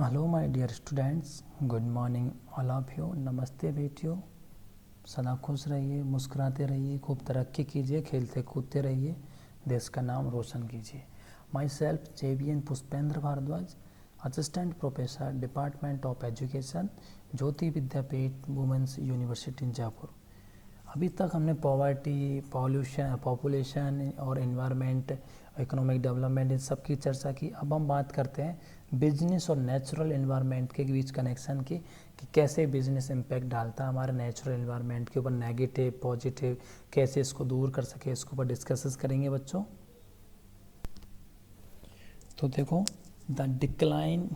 Hello my dear students, good morning all of you. नमस्ते बेटियों। सदा खुश रहिए, मुस्कुराते रहिए, खूब तरक्की कीजिए, खेलते कूदते रहिए, देश का नाम रोशन कीजिए। Myself JVN Pushpendra Bhardwaj, assistant professor, department of education, Jyoti Vidyapeeth women's university Jaipur. अभी तक हमने पॉवर्टी, पॉपुलेशन और इन्वायरमेंट, इकोनॉमिक डेवलपमेंट, इन सब की चर्चा की। अब हम बात करते हैं बिजनेस और नेचुरल इन्वायरमेंट के बीच कनेक्शन की, कि कैसे बिजनेस इम्पैक्ट डालता है हमारे नेचुरल इन्वायरमेंट के ऊपर, नेगेटिव पॉजिटिव, कैसे इसको दूर कर सके, इसके ऊपर डिस्कस करेंगे बच्चों। तो देखो, the decline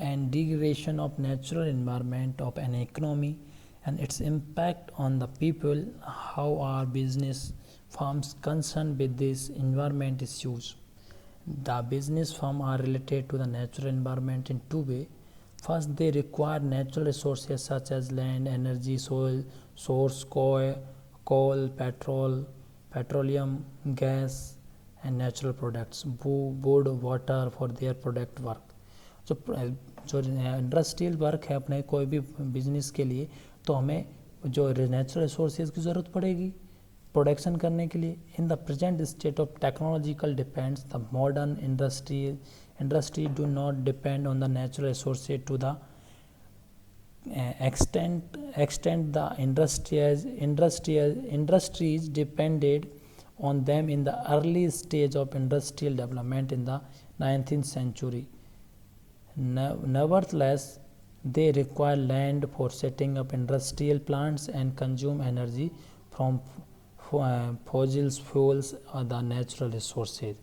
and degradation of natural environment of an economy and its impact on the people. How are business firms concerned with these environment issues? The business firms are related to the natural environment in two ways. First, they require natural resources such as land, energy, soil, source, coal, petroleum, gas, and natural products, wood, water for their product work. जो industrial work है अपने कोई भी business के लिए, तो हमें जो नेचुरल रिसोर्सेज की ज़रूरत पड़ेगी प्रोडक्शन करने के लिए। In the present state of technological depends the modern industry do not depend on the natural resources to the extent the industries depended on them in the early stage of industrial development in the 19th century. Nevertheless, they require land for setting up industrial plants and consume energy from fossil fuels or the natural resources.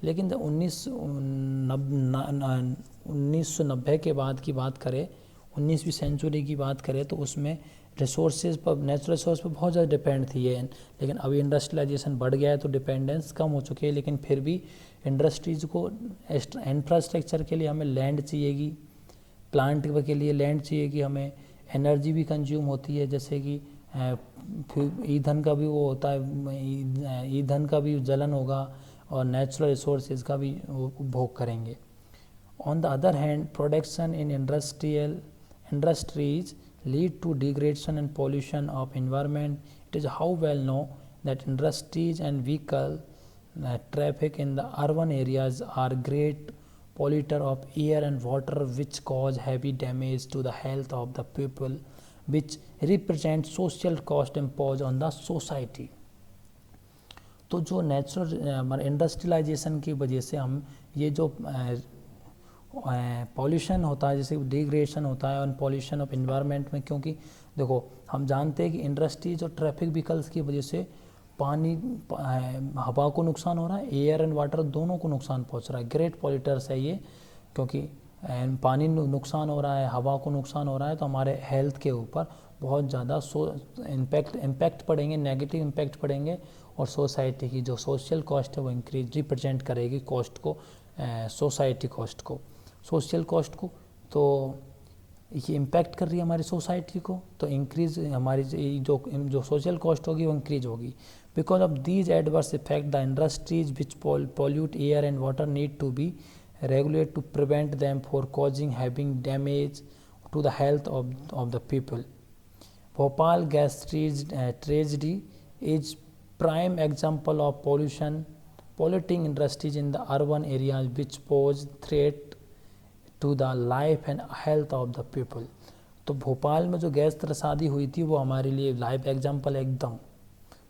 लेकिन जब 1990 के बाद की बात करें, 19वीं century की बात करें, तो उसमें रिसोर्सेज पर, नेचुरल रिसोर्स पर बहुत ज़्यादा डिपेंड थी ये। लेकिन अभी इंडस्ट्रियलाइजेशन बढ़ गया है तो डिपेंडेंस कम हो चुकी है। लेकिन फिर भी इंडस्ट्रीज़ को इंफ्रास्ट्रक्चर के लिए हमें लैंड चाहिएगी, प्लांट के लिए लैंड चाहिएगी, हमें एनर्जी भी कंज्यूम होती है, जैसे कि ईंधन का भी वो होता है, ईंधन का भी जलन होगा और नेचुरल रिसोर्सेज का भी उपभोग करेंगे। On the other hand, production in industries lead to degradation and pollution of environment. It is how well known that industries and vehicle traffic in the urban areas are great polluter of air and water, which cause heavy damage to the health of the people, which represent social cost imposed on the society. तो जो natural industrialisation की वजह से हम ये जो pollution होता है, जैसे डिग्रेडेशन होता है और पॉल्यूशन ऑफ इन्वायरमेंट में, क्योंकि देखो हम जानते हैं कि इंडस्ट्रीज और ट्रैफिक व्हीकल्स की वजह से पानी, हवा को नुकसान हो रहा है, एयर एंड वाटर दोनों को नुकसान पहुंच रहा है। ग्रेट पॉल्यूटर्स है ये, क्योंकि पानी नुकसान हो रहा है, हवा को नुकसान हो रहा है, तो हमारे हेल्थ के ऊपर बहुत ज़्यादा इम्पैक्ट पड़ेंगे, नेगेटिव इम्पैक्ट पड़ेंगे। और सोसाइटी की जो सोशल कॉस्ट है वो इंक्रीज रिप्रेजेंट करेगी कॉस्ट को, सोसाइटी कॉस्ट को, सोशल कॉस्ट को। तो ये इम्पैक्ट कर रही है हमारी सोसाइटी को, तो इंक्रीज हमारी जो सोशल कॉस्ट होगी वो इंक्रीज होगी। Because of these adverse effect the industries which pollute air and water need to be regulate to prevent them for causing having damage to the health of the people. Bhopal gas tragedy is prime example of polluting industries in the urban areas which pose threat to the life and health of the people. तो भोपाल में जो gas त्रसादी हुई थी वो हमारे लिए live example है एकदम।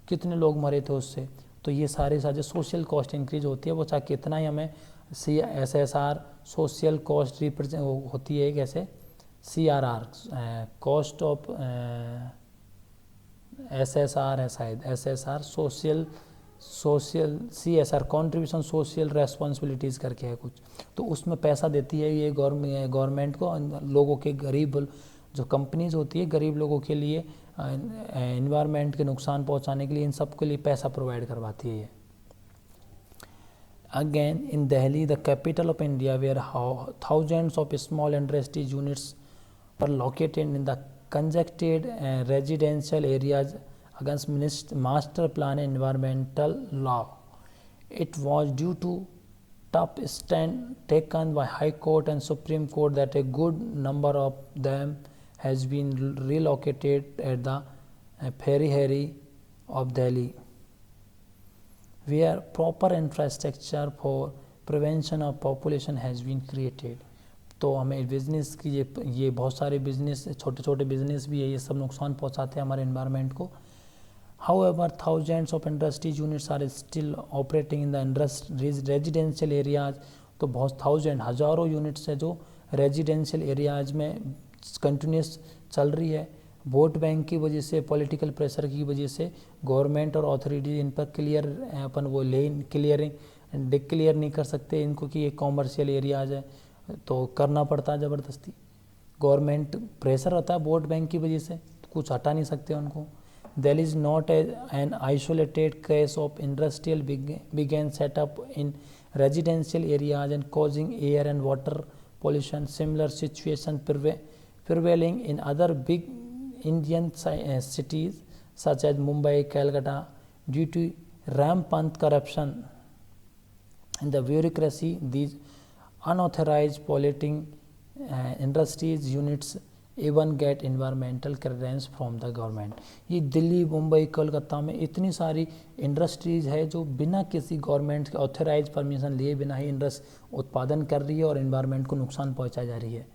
कितने लोग मरे थे उससे। तो ये सारे सोशल कॉस्ट इंक्रीज होती है, वो चाहे कितना ही हमें CSR सोशल कॉस्ट रिप्रेजेंट होती है, कैसे CRR कॉस्ट ऑफ SSR है शायद, SSR social CSR contribution social responsibilities करके है कुछ, तो उसमें पैसा देती है ये गवर्नमेंट को, लोगों के गरीब जो कंपनीज होती है गरीब लोगों के लिए इन्वायरमेंट के नुकसान पहुंचाने के लिए इन सब के लिए पैसा प्रोवाइड करवाती है ये। Again in Delhi, the capital of India, where thousands of small industries units are located in the congested residential areas against master plan environmental law. It was due to tough stand taken by High Court and Supreme Court that a good number of them has been relocated at the periphery of Delhi, where proper infrastructure for prevention of population has been created. तो हमें business की ये बहुत सारे business, छोटे छोटे business भी है, ये सब नुकसान पहुंचाते हैं हमारे एनवायरनमेंट को. However, thousands of industries units are still operating in the residential areas. तो बहुत हज़ारों यूनिट्स है जो रेजिडेंशियल एरियाज में कंटिन्यूस चल रही है. वोट बैंक की वजह से, पॉलिटिकल प्रेशर की वजह से गवर्नमेंट और अथॉरिटी इन पर डिक्लेयर नहीं कर सकते इनको कि ये कॉमर्शियल एरियाज है, तो करना पड़ता है ज़बरदस्ती. गवर्नमेंट प्रेशर रहता है वोट बैंक की वजह से, कुछ हटा नहीं सकते उनको. Delhi is not an isolated case of industrial began set up in residential areas and causing air and water pollution. Similar situation prevailing in other big Indian cities such as Mumbai, Calcutta, due to rampant corruption and the bureaucracy. These unauthorized polluting industries units even get environmental clearance from the government. ये दिल्ली, मुंबई, कोलकाता में इतनी सारी industries है जो बिना किसी government के authorise permission लिए बिना ही उत्पादन कर रही है और एनवायरनमेंट को नुकसान पहुंचाई जा रही है.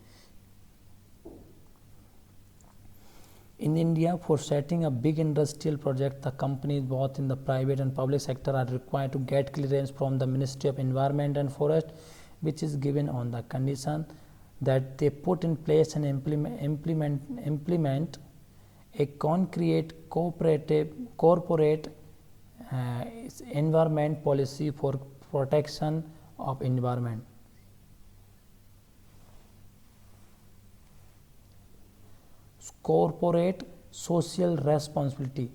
In India, for setting a big industrial project, the companies both in the private and public sector are required to get clearance from the Ministry of Environment and Forest, which is given on the condition that they put in place and implement a concrete corporate environment policy for protection of environment. Corporate social responsibility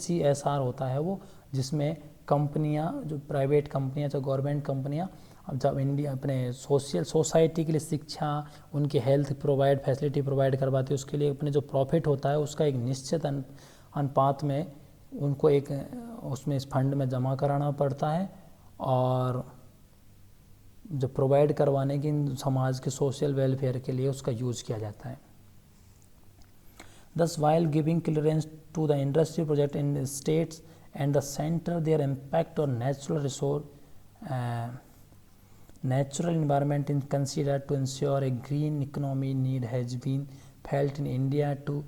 CSR होता है वो, जिसमें कंपनियां, जो private कंपनियां, जो government कंपनियां, अब जब इंडिया अपने सोसाइटी के लिए शिक्षा, उनकी हेल्थ फैसिलिटी प्रोवाइड करवाती है, उसके लिए अपने जो प्रॉफिट होता है उसका एक निश्चित अनुपात में उनको एक उसमें इस फंड में जमा कराना पड़ता है, और जो प्रोवाइड करवाने की समाज के सोशल वेलफेयर के लिए उसका यूज़ किया जाता है. Thus, while giving clearance to the industry project in the states and the center, their impact on natural resource, natural environment is considered to ensure a green economy. Need has been felt in India to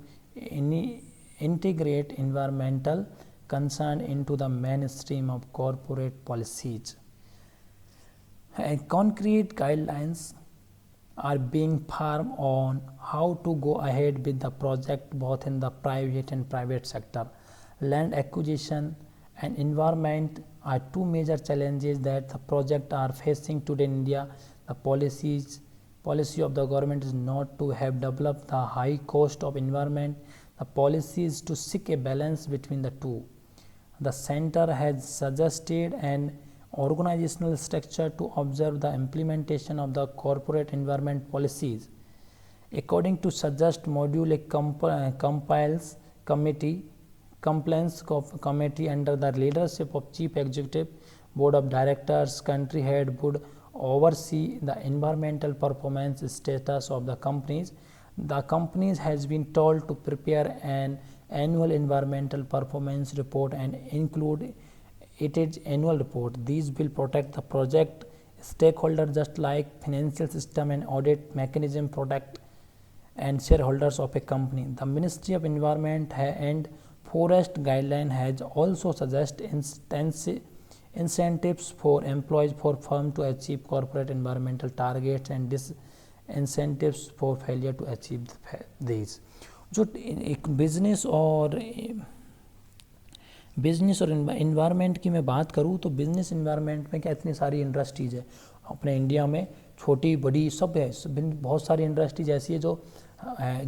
integrate environmental concern into the mainstream of corporate policies. Concrete guidelines are being formed on how to go ahead with the project both in the private sector. Land acquisition and environment are two major challenges that the project are facing today in India. The policy of the government is not to have developed the high cost of environment. The policy is to seek a balance between the two. The center has suggested an organizational structure to observe the implementation of the corporate environment policies. According to suggest module, a compliance committee under the leadership of Chief Executive, Board of Directors, Country Head would oversee the environmental performance status of the companies. The companies has been told to prepare an annual environmental performance report and include its annual report. These will protect the project stakeholder just like financial system and audit mechanism protect and shareholders of a company. The Ministry of Environment and Forest guideline has also suggest incentives for employees for firm to achieve corporate environmental targets and disincentives for failure to achieve these. जो एक business और environment की मैं बात करूँ तो business environment में क्या इतनी सारी इंडस्ट्रीज़ है अपने इंडिया में, छोटी बड़ी सब है. बहुत सारी इंडस्ट्रीज ऐसी है जो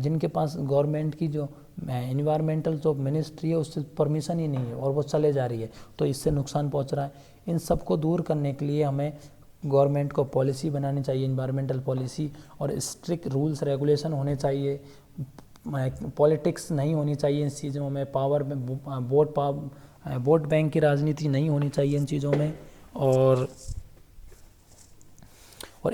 जिनके पास गवर्नमेंट की जो इन्वायरमेंटल जो मिनिस्ट्री है उससे परमिशन ही नहीं है और वो चले जा रही है, तो इससे नुकसान पहुंच रहा है. इन सबको दूर करने के लिए हमें गवर्नमेंट को पॉलिसी बनानी चाहिए, इन्वायरमेंटल पॉलिसी, और स्ट्रिक्ट रूल्स रेगुलेशन होने चाहिए. पॉलिटिक्स नहीं होनी चाहिए इन चीज़ों में, पावर में वोट बैंक की राजनीति नहीं होनी चाहिए इन चीज़ों में. और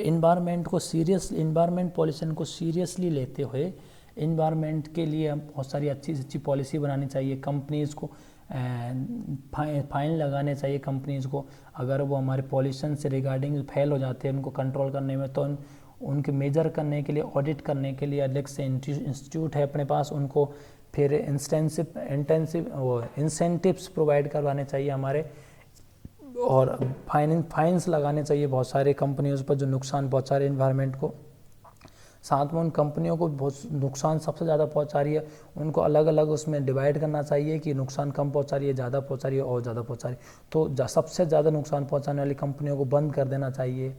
इन्वायरमेंट पॉल्यूशन को सीरियसली लेते हुए इन्वायरमेंट के लिए हम बहुत सारी अच्छी पॉलिसी बनानी चाहिए। कंपनीज़ को फाइन लगाने चाहिए कंपनीज़ को, अगर वो हमारे पॉल्यूशन से रिगार्डिंग फेल हो जाते हैं उनको कंट्रोल करने में, तो उनके मेजर करने के लिए, ऑडिट करने के लिए अलग से इंस्टीट्यूट है अपने पास, उनको फिर इंसेंटिव्स प्रोवाइड करवाने चाहिए हमारे, और फाइन्स लगाने चाहिए बहुत सारे कंपनियों पर जो नुकसान पहुंचा रहे एनवायरनमेंट को। साथ में उन कंपनियों को बहुत नुकसान सबसे ज़्यादा पहुंचा रही है उनको अलग अलग उसमें डिवाइड करना चाहिए कि नुकसान कम पहुंचा रही है, ज़्यादा पहुंचा रही है और ज़्यादा पहुंचा रही है, तो सबसे ज़्यादा नुकसान पहुंचाने वाली कंपनियों को बंद कर देना चाहिए,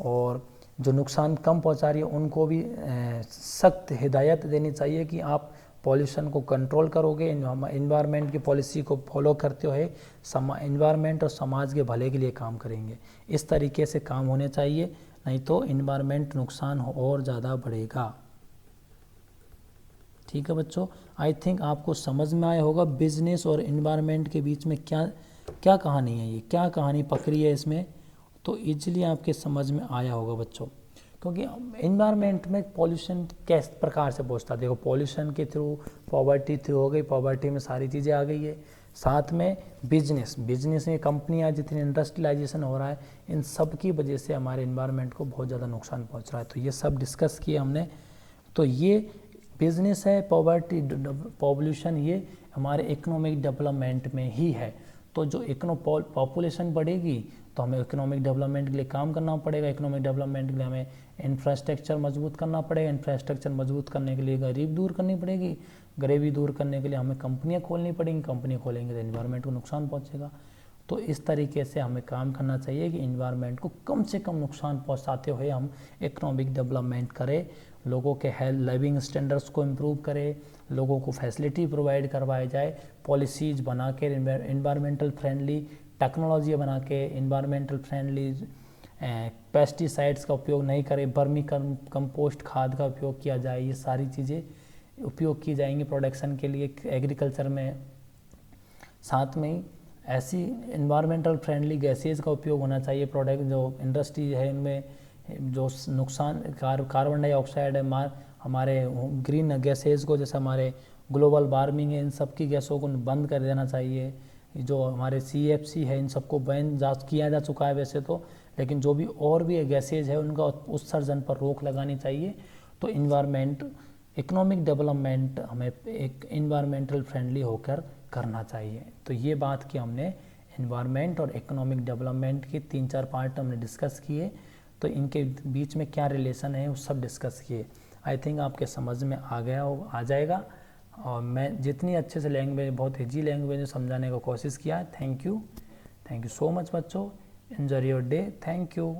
और जो नुकसान कम पहुंचा रही है उनको भी सख्त हिदायत देनी चाहिए कि आप पॉल्यूशन को कंट्रोल करोगे, इन्वायरमेंट की पॉलिसी को फॉलो करते हुए इन्वायरमेंट और समाज के भले के लिए काम करेंगे। इस तरीके से काम होने चाहिए, नहीं तो इन्वायरमेंट नुकसान और ज़्यादा बढ़ेगा। ठीक है बच्चों, आई थिंक आपको समझ में आया होगा बिजनेस और इन्वायरमेंट के बीच में क्या क्या कहानी है, ये क्या कहानी पकड़ी है इसमें, तो इजीली आपके समझ में आया होगा बच्चों। क्योंकि इन्वायरमेंट में पॉल्यूशन किस प्रकार से पहुंचता है, देखो पॉल्यूशन के थ्रू पॉवर्टी थ्रू हो गई, पॉवर्टी में सारी चीज़ें आ गई है, साथ में बिजनेस में कंपनियां जितनी इंडस्ट्रियलाइजेशन हो रहा है इन सब की वजह से हमारे इन्वायरमेंट को बहुत ज़्यादा नुकसान पहुंच रहा है, तो ये सब डिस्कस किए हमने। तो ये बिजनेस है, पॉल्यूशन ये हमारे इकोनॉमिक डेवलपमेंट में ही है। तो जो पॉपुलेशन बढ़ेगी तो हमें इकोनॉमिक डेवलपमेंट के लिए काम करना पड़ेगा, इकोनॉमिक डेवलपमेंट के लिए हमें इंफ्रास्ट्रक्चर मजबूत करना पड़ेगा, इंफ्रास्ट्रक्चर मजबूत करने के लिए गरीब दूर करनी पड़ेगी, गरीबी दूर करने के लिए हमें कंपनियां खोलनी पड़ेंगी, कंपनी खोलेंगे तो इन्वायरमेंट को नुकसान पहुंचेगा। तो इस तरीके से हमें काम करना चाहिए कि इन्वायरमेंट को कम से कम नुकसान पहुंचाते हुए हम इकोनॉमिक डेवलपमेंट करें, लोगों के हेल्थ लिविंग स्टैंडर्ड्स को इम्प्रूव करें, लोगों को फैसिलिटी प्रोवाइड करवाई जाए, पॉलिसीज़ बना के इन्वायरमेंटल फ्रेंडली टेक्नोलॉजी बना के इन्वायरमेंटल फ्रेंडली पेस्टिसाइड्स का उपयोग नहीं करें, वर्मी कंपोस्ट खाद का उपयोग किया जाए, ये सारी चीज़ें उपयोग की जाएंगी प्रोडक्शन के लिए एग्रीकल्चर में। साथ में ही ऐसी इन्वायरमेंटल फ्रेंडली गैसेज का उपयोग होना चाहिए, प्रोडक्ट जो इंडस्ट्री है इनमें जो नुकसान कार्बन डाइऑक्साइड है हमारे ग्रीन गैसेज को, जैसे हमारे ग्लोबल वार्मिंग है, इन सब की गैसों को बंद कर देना चाहिए। जो हमारे CFC है इन सबको बैन किया जा चुका है वैसे तो, लेकिन जो भी और भी गैसेज है उनका उत्सर्जन पर रोक लगानी चाहिए। तो इकोनॉमिक डेवलपमेंट हमें एक इन्वायरमेंटल फ्रेंडली होकर करना चाहिए। तो ये बात की हमने इन्वायरमेंट और इकोनॉमिक डेवलपमेंट के 3-4 पार्ट हमने डिस्कस किए, तो इनके बीच में क्या रिलेशन है वो सब डिस्कस किए। आई थिंक आपके समझ में आ जाएगा, और मैं जितनी अच्छे से लैंग्वेज, बहुत ईजी लैंग्वेज में समझाने का कोशिश किया है। थैंक यू सो मच बच्चों, enjoy your day, thank you.